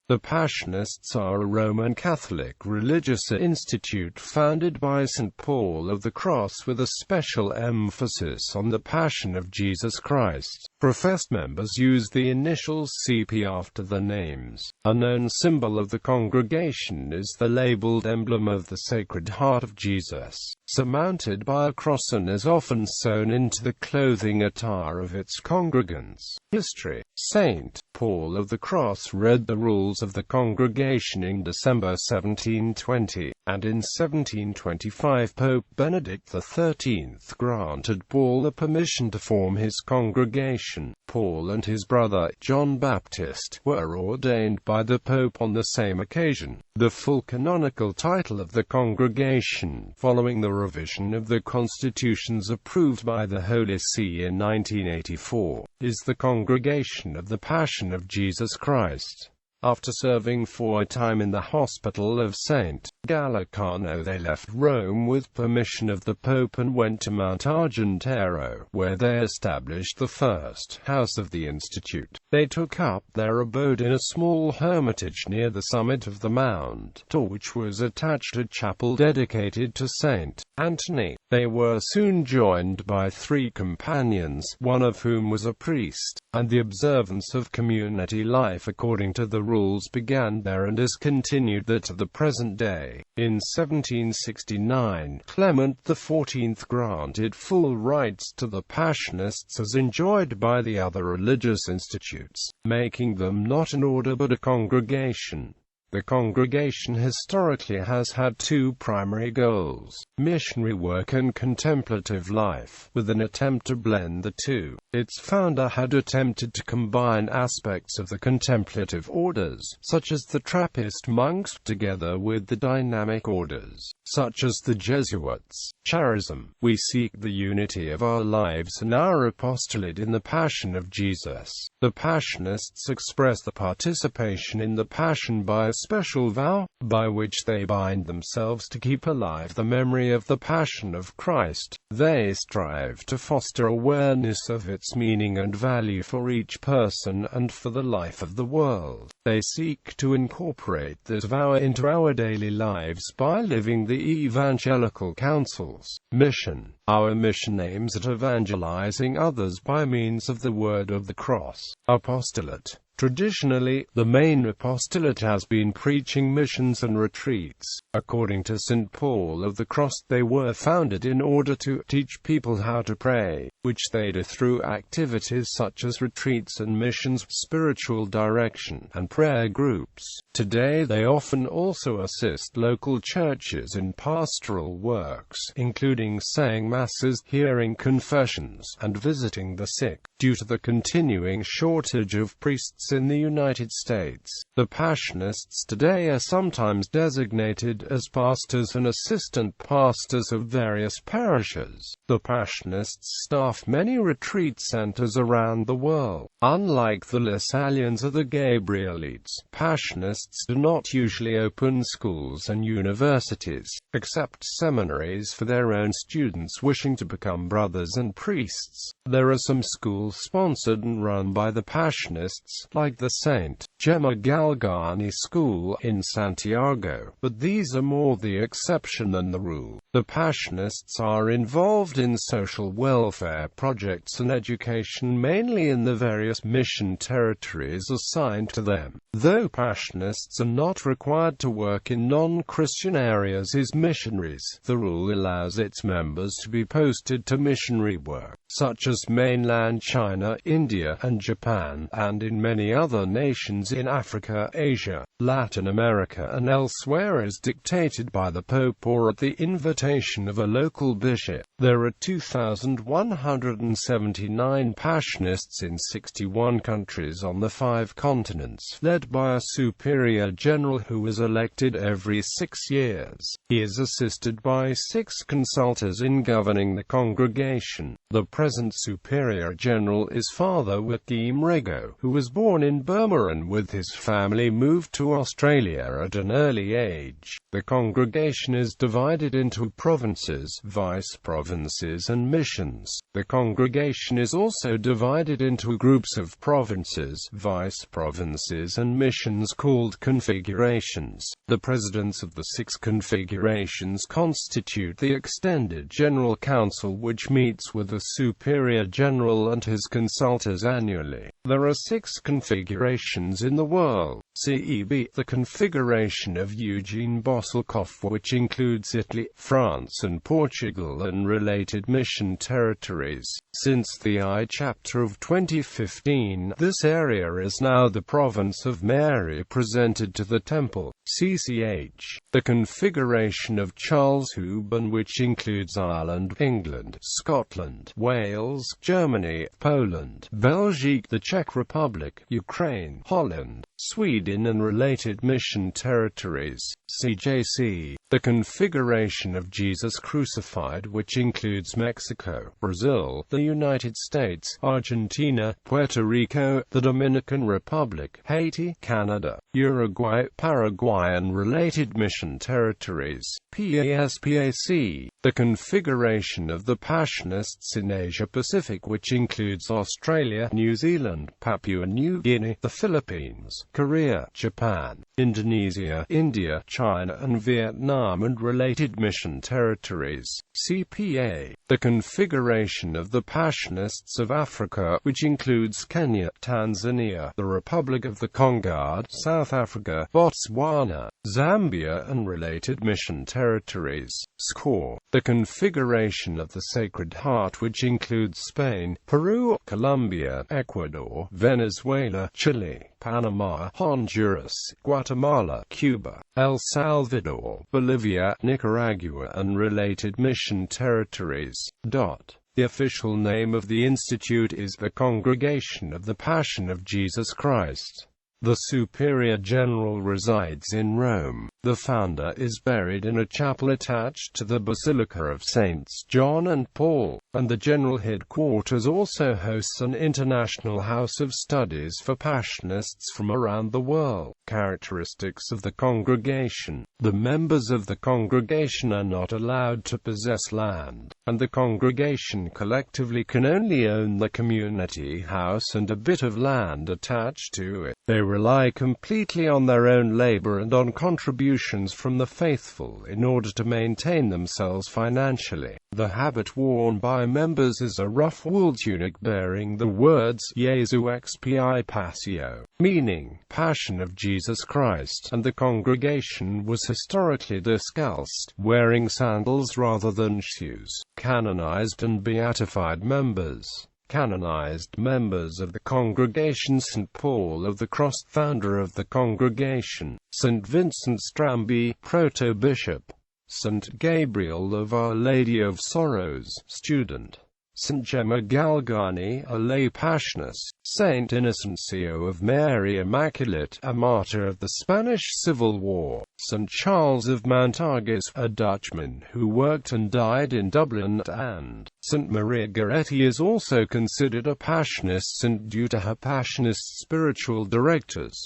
The Passionists are a Roman Catholic religious institute founded by St. Paul of the Cross with a special emphasis on the Passion of Jesus Christ. Professed members use the initials C.P. after their names. A known symbol of the congregation is the labeled emblem of the Sacred Heart of Jesus, surmounted by a cross, and is often sewn into the clothing attire of its congregants. History: St. Paul of the Cross read the rules of the congregation in December 1720, and in 1725 Pope Benedict XIII granted Paul the permission to form his congregation. Paul and his brother, John Baptist, were ordained by the Pope on the same occasion. The full canonical title of the congregation, following the revision of the constitutions approved by the Holy See in 1984, is the Congregation of the Passion of Jesus Christ. After serving for a time in the hospital of St. Gallicano, they left Rome with permission of the Pope and went to Mount Argentero, where they established the first house of the Institute. They took up their abode in a small hermitage near the summit of the mount, to which was attached a chapel dedicated to Saint Anthony. They were soon joined by 3 companions, one of whom was a priest, and the observance of community life according to the rules began there and is continued there to the present day. In 1769, Clement XIV granted full rights to the Passionists as enjoyed by the other religious institutes, making them not an order but a congregation. The congregation historically has had 2 primary goals: missionary work and contemplative life, with an attempt to blend the two. Its founder had attempted to combine aspects of the contemplative orders, such as the Trappist monks, together with the dynamic orders, such as the Jesuits. Charism: we seek the unity of our lives and our apostolate in the Passion of Jesus. The Passionists express the participation in the Passion by a special vow, by which they bind themselves to keep alive the memory of the Passion of Christ. They strive to foster awareness of its meaning and value for each person and for the life of the world. They seek to incorporate this vow into our daily lives by living the evangelical counsels. Mission: our mission aims at evangelizing others by means of the word of the cross. Apostolate: traditionally, the main apostolate has been preaching missions and retreats. According to St. Paul of the Cross, they were founded in order to teach people how to pray, which they do through activities such as retreats and missions, spiritual direction, and prayer groups. Today they often also assist local churches in pastoral works, including saying masses, hearing confessions, and visiting the sick. Due to the continuing shortage of priests in the United States, the Passionists today are sometimes designated as pastors and assistant pastors of various parishes. The Passionists staff many retreat centers around the world. Unlike the Lasallians or the Gabrielites, Passionists do not usually open schools and universities, except seminaries for their own students wishing to become brothers and priests. There are some schools sponsored and run by the Passionists, like the St. Gemma Galgani School in Santiago, but these are more the exception than the rule. The Passionists are involved in social welfare projects and education mainly in the various mission territories assigned to them. Though Passionists are not required to work in non-Christian areas as missionaries, the rule allows its members to be posted to missionary work, such as mainland China, India, and Japan, and in many other nations in Africa, Asia, Latin America, and elsewhere as dictated by the Pope or at the invitation of a local bishop. There are 2,179 Passionists in 61 countries on the 5 continents, led by a superior general who is elected every 6 years. He is assisted by 6 consultors in governing the congregation. The present superior general is Father Joachim Rego, who was born in Burma and with his family moved to Australia at an early age. The congregation is divided into provinces, vice-provinces, provinces and missions. The congregation is also divided into groups of provinces, vice-provinces and missions called configurations. The presidents of the 6 configurations constitute the extended General Council, which meets with the Superior General and his consultors annually. There are 6 configurations in the world. C.E.B. The configuration of Eugene Bosselkoff, which includes Italy, France and Portugal and related mission territories. Since the I chapter of 2015, this area is now the province of Mary presented to the temple. CCH. The configuration of Charles Huban, which includes Ireland, England, Scotland, Wales, Germany, Poland, Belgium, the Czech Republic, Ukraine, Holland, Sweden and related mission territories. CJC. The configuration of Jesus Crucified, which includes Mexico, Brazil, the United States, Argentina, Puerto Rico, the Dominican Republic, Haiti, Canada, Uruguay, Paraguay and related mission territories. PASPAC. The configuration of the Passionists in Asia Pacific, which includes Australia, New Zealand, Papua New Guinea, the Philippines, Korea, Japan, Indonesia, India, China and Vietnam and related mission territories. CPA. The configuration of the Passionists of Africa, which includes Kenya, Tanzania, the Republic of the Congo, South Africa, Botswana, Zambia and related mission territories. SCORE. The configuration of the Sacred Heart, which includes Spain, Peru, Colombia, Ecuador, Venezuela, Chile, Panama, Honduras, Guatemala, Cuba, El Salvador, Bolivia, Nicaragua and related mission territories. The official name of the institute is the Congregation of the Passion of Jesus Christ. The Superior General resides in Rome. The founder is buried in a chapel attached to the Basilica of Saints John and Paul, and the general headquarters also hosts an international house of studies for Passionists from around the world. Characteristics of the congregation. The members of the congregation are not allowed to possess land, and the congregation collectively can only own the community house and a bit of land attached to it. They rely completely on their own labor and on contributions from the faithful in order to maintain themselves financially. The habit worn by members is a rough wool tunic bearing the words Jesu XPI Passio, meaning Passion of Jesus Christ, and the congregation was historically descalced, wearing sandals rather than shoes. Canonized and beatified members. Canonized members of the congregation: St. Paul of the Cross, founder of the congregation; St. Vincent Stramby, proto-bishop; St. Gabriel of Our Lady of Sorrows, student; St. Gemma Galgani, a lay passionist; St. Innocencio of Mary Immaculate, a martyr of the Spanish Civil War; St. Charles of Montargis, a Dutchman who worked and died in Dublin; and St. Maria Goretti is also considered a Passionist saint due to her Passionist spiritual directors.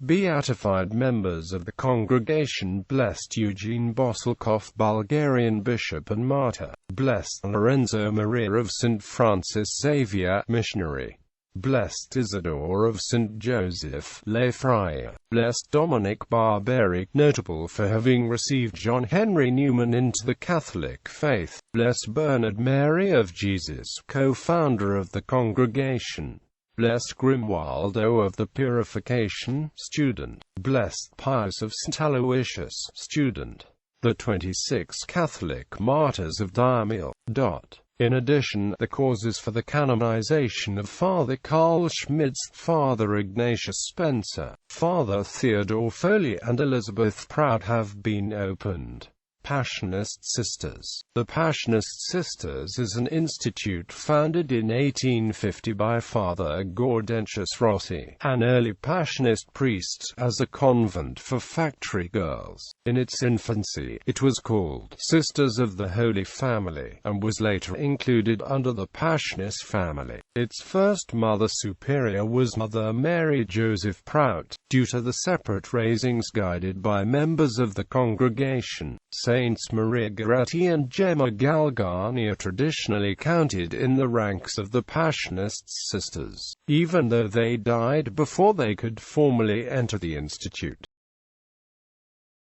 Beatified members of the congregation: Blessed Eugene Bosselkoff, Bulgarian bishop and martyr; Blessed Lorenzo Maria of St. Francis Xavier, missionary; Blessed Isidore of St. Joseph, lay friar; Blessed Dominic Barberi, notable for having received John Henry Newman into the Catholic faith; Blessed Bernard Mary of Jesus, co-founder of the congregation; Blessed Grimwaldo of the Purification, student; Blessed Pius of St. Aloysius, student. The 26 Catholic martyrs of Daimiel. In addition, the causes for the canonization of Father Carl Schmitz, Father Ignatius Spencer, Father Theodore Foley and Elizabeth Prout have been opened. Passionist Sisters. The Passionist Sisters is an institute founded in 1850 by Father Gaudentius Rossi, an early Passionist priest, as a convent for factory girls. In its infancy, it was called Sisters of the Holy Family, and was later included under the Passionist family. Its first Mother Superior was Mother Mary Joseph Prout. Due to the separate raisings guided by members of the congregation, Saints Maria Goretti and Gemma Galgani are traditionally counted in the ranks of the Passionists sisters, even though they died before they could formally enter the institute.